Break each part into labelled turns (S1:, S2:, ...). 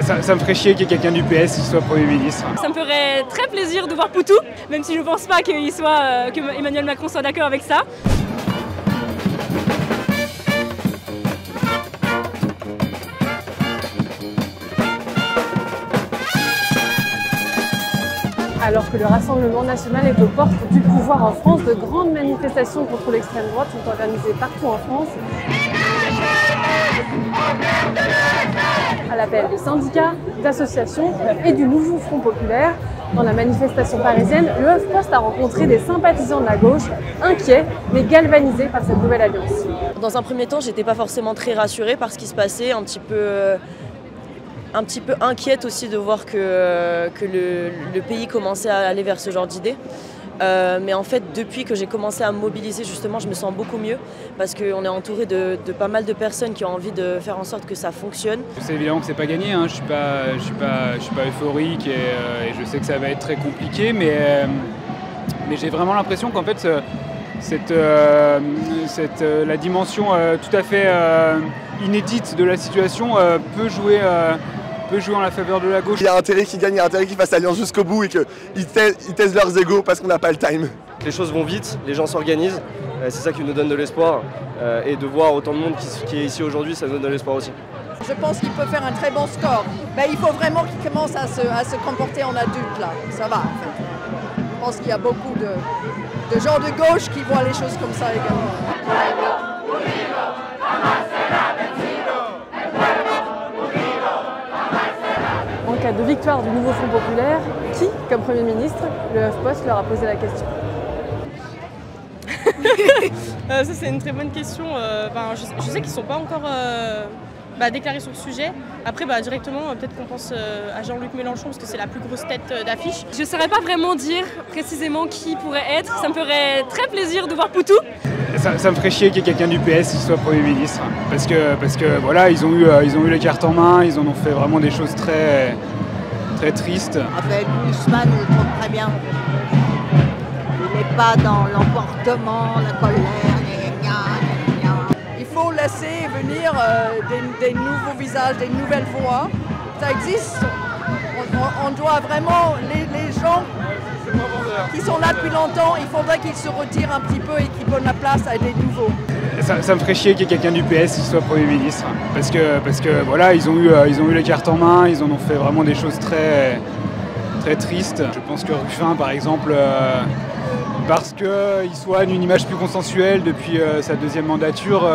S1: Ça me ferait chier qu'il y ait quelqu'un du PS qui soit Premier ministre.
S2: Ça me ferait très plaisir de voir Poutou, même si je ne pense pas que Emmanuel Macron soit d'accord avec ça.
S3: Alors que le Rassemblement national est aux portes du pouvoir en France, de grandes manifestations contre l'extrême droite sont organisées partout en France. À l'appel des syndicats, d'associations et du nouveau Front populaire. Dans la manifestation parisienne, le HuffPost a rencontré des sympathisants de la gauche, inquiets mais galvanisés par cette nouvelle alliance.
S4: Dans un premier temps, j'étais pas forcément très rassurée par ce qui se passait, un petit peu inquiète aussi de voir que le pays commençait à aller vers ce genre d'idées. Mais en fait, depuis que j'ai commencé à me mobiliser, justement, je me sens beaucoup mieux parce qu'on est entouré de pas mal de personnes qui ont envie de faire en sorte que ça fonctionne.
S1: C'est évidemment que c'est pas gagné, hein. Je suis pas euphorique et je sais que ça va être très compliqué, mais j'ai vraiment l'impression qu'en fait la dimension tout à fait inédite de la situation peut jouer en la faveur de la gauche.
S5: Il y a intérêt qui gagne, il y a intérêt qui fasse alliance jusqu'au bout et qu'ils taisent leurs égos parce qu'on n'a pas le time.
S6: Les choses vont vite, les gens s'organisent, c'est ça qui nous donne de l'espoir. Et de voir autant de monde qui est ici aujourd'hui, ça nous donne de l'espoir aussi.
S7: Je pense qu'il peut faire un très bon score. Mais il faut vraiment qu'il commence à se comporter en adulte là. Ça va en fait. Je pense qu'il y a beaucoup de gens de gauche qui voient les choses comme ça également.
S3: En cas de victoire du nouveau Front populaire, qui, comme Premier ministre, le HuffPost leur a posé la question.
S8: Ça c'est une très bonne question. Je sais qu'ils ne sont pas encore déclarés sur le sujet. Après directement peut-être qu'on pense à Jean-Luc Mélenchon parce que c'est la plus grosse tête d'affiche.
S2: Je ne saurais pas vraiment dire précisément qui pourrait être. Ça me ferait très plaisir de voir Poutou.
S1: Ça me ferait chier qu'il y ait quelqu'un du PS qui soit Premier ministre. Parce que voilà, ils ont eu les cartes en main, ils en ont fait vraiment des choses très tristes.
S9: Avec Guzman, je le trouve très bien. Il n'est pas dans l'emportement, la colère,
S7: Il faut laisser venir des nouveaux visages, des nouvelles voix. Ça existe. On doit vraiment, les gens qui sont là depuis longtemps, il faudrait qu'ils se retirent un petit peu et qu'ils donnent la place à des nouveaux.
S1: Ça me ferait chier qu'il y ait quelqu'un du PS qui soit Premier ministre. Parce que voilà, ils ont eu les cartes en main, ils en ont fait vraiment des choses très tristes. Je pense que Ruffin, par exemple, parce qu'il soigne une image plus consensuelle depuis sa deuxième mandature,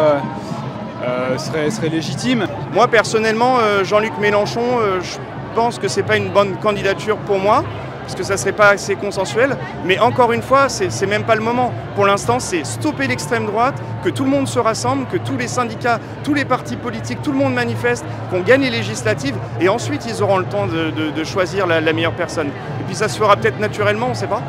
S1: serait légitime.
S10: Moi personnellement, Jean-Luc Mélenchon, je pense que c'est pas une bonne candidature pour moi, parce que ça serait pas assez consensuel, mais encore une fois, c'est même pas le moment. Pour l'instant, c'est stopper l'extrême droite, que tout le monde se rassemble, que tous les syndicats, tous les partis politiques, tout le monde manifeste, qu'on gagne les législatives, et ensuite ils auront le temps de choisir la meilleure personne. Et puis ça se fera peut-être naturellement, on sait pas.